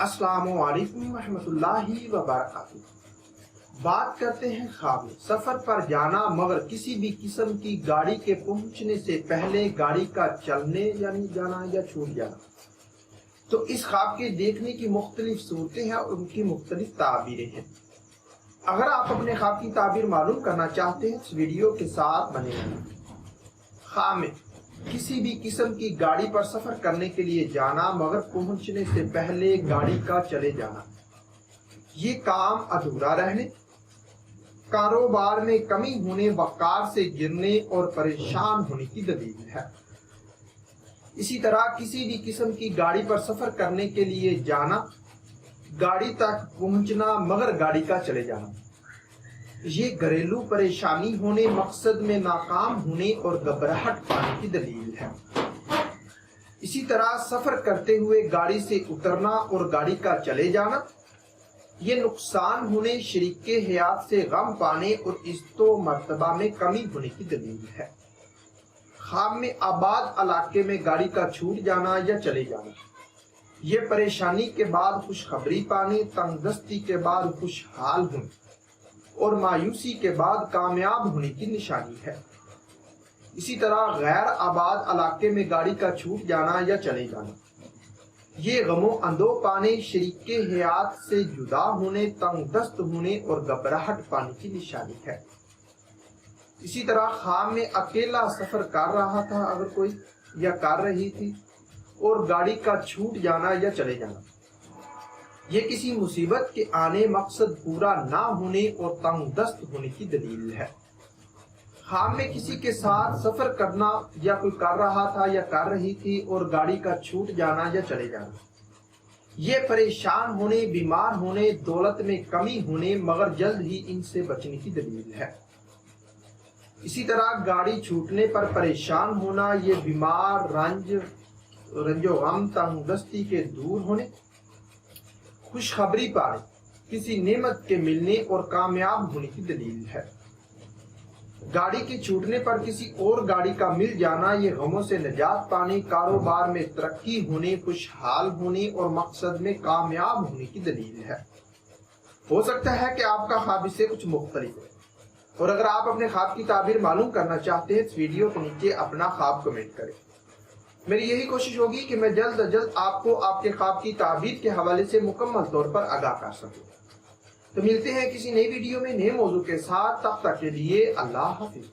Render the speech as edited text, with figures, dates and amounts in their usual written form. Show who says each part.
Speaker 1: السلام علیکم ورحمۃ اللہ وبرکاتہ۔ بات کرتے ہیں خواب میں۔ سفر پر جانا مگر کسی بھی قسم کی گاڑی کے پہنچنے سے پہلے گاڑی کا چلنے یعنی جانا یا چھوٹ جانا۔ تو اس خواب کے دیکھنے کی مختلف صورتیں ہیں اور ان کی مختلف تعبیریں ہیں۔ اگر آپ اپنے خواب کی تعبیر معلوم کرنا چاہتے ہیں تو ویڈیو کے ساتھ بنے رہیں۔ خواب میں کسی بھی قسم کی گاڑی پر سفر کرنے کے لیے جانا مگر پہنچنے سے پہلے گاڑی کا چلے جانا، یہ کام ادھورا رہنے، کاروبار میں کمی ہونے، وقار سے گرنے اور پریشان ہونے کی دلیل ہے۔ اسی طرح کسی بھی قسم کی گاڑی پر سفر کرنے کے لیے جانا، گاڑی تک پہنچنا مگر گاڑی کا چلے جانا، یہ گھریلو پریشانی ہونے، مقصد میں ناکام ہونے اور گھبراہٹ پانے کی دلیل ہے۔ اسی طرح سفر کرتے ہوئے گاڑی سے اترنا اور گاڑی کا چلے جانا، یہ نقصان ہونے، شریک حیات سے غم پانے اور عزت و مرتبہ میں کمی ہونے کی دلیل ہے۔ خواب میں آباد علاقے میں گاڑی کا چھوٹ جانا یا چلے جانا، یہ پریشانی کے بعد خوشخبری پانے، تنگ دستی کے بعد خوشحال ہونے اور مایوسی کے بعد کامیاب ہونے کی نشانی ہے۔ اسی طرح غیر آباد علاقے میں گاڑی کا چھوٹ جانا یا چلے جانا، یہ غم و اندو پانے، شریک حیات سے جدا ہونے، تنگ دست ہونے اور گھبراہٹ پانے کی نشانی ہے۔ اسی طرح خواب میں اکیلا سفر کر رہا تھا اگر کوئی یا کر رہی تھی اور گاڑی کا چھوٹ جانا یا چلے جانا، یہ کسی مصیبت کے آنے، مقصد پورا نہ ہونے اور تنگ دست ہونے کی دلیل ہے۔ خواب میں کسی کے ساتھ سفر کرنا یا کوئی کر رہا تھا یا کر رہی تھی اور گاڑی کا چھوٹ جانا یا چلے جانا، یہ پریشان ہونے، بیمار ہونے، دولت میں کمی ہونے مگر جلد ہی ان سے بچنے کی دلیل ہے۔ اسی طرح گاڑی چھوٹنے پر پریشان ہونا، یہ بیمار، رنج و غم، تنگ دستی کے دور ہونے، خوشخبری پانے، کسی نعمت کے ملنے اور کامیاب ہونے کی دلیل ہے۔ گاڑی کے چھوٹنے پر کسی اور گاڑی کا مل جانا، یہ غموں سے نجات پانے، کاروبار میں ترقی ہونے، خوشحال ہونے اور مقصد میں کامیاب ہونے کی دلیل ہے۔ ہو سکتا ہے کہ آپ کا خواب اس سے کچھ مختلف ہے، اور اگر آپ اپنے خواب کی تعبیر معلوم کرنا چاہتے ہیں تو ویڈیو کے نیچے اپنا خواب کمنٹ کریں۔ میری یہی کوشش ہوگی کہ میں جلد از جلد آپ کو آپ کے خواب کی تعبیر کے حوالے سے مکمل طور پر آگاہ کر سکوں۔ تو ملتے ہیں کسی نئی ویڈیو میں نئے موضوع کے ساتھ، تب تک کے لیے اللہ حافظ۔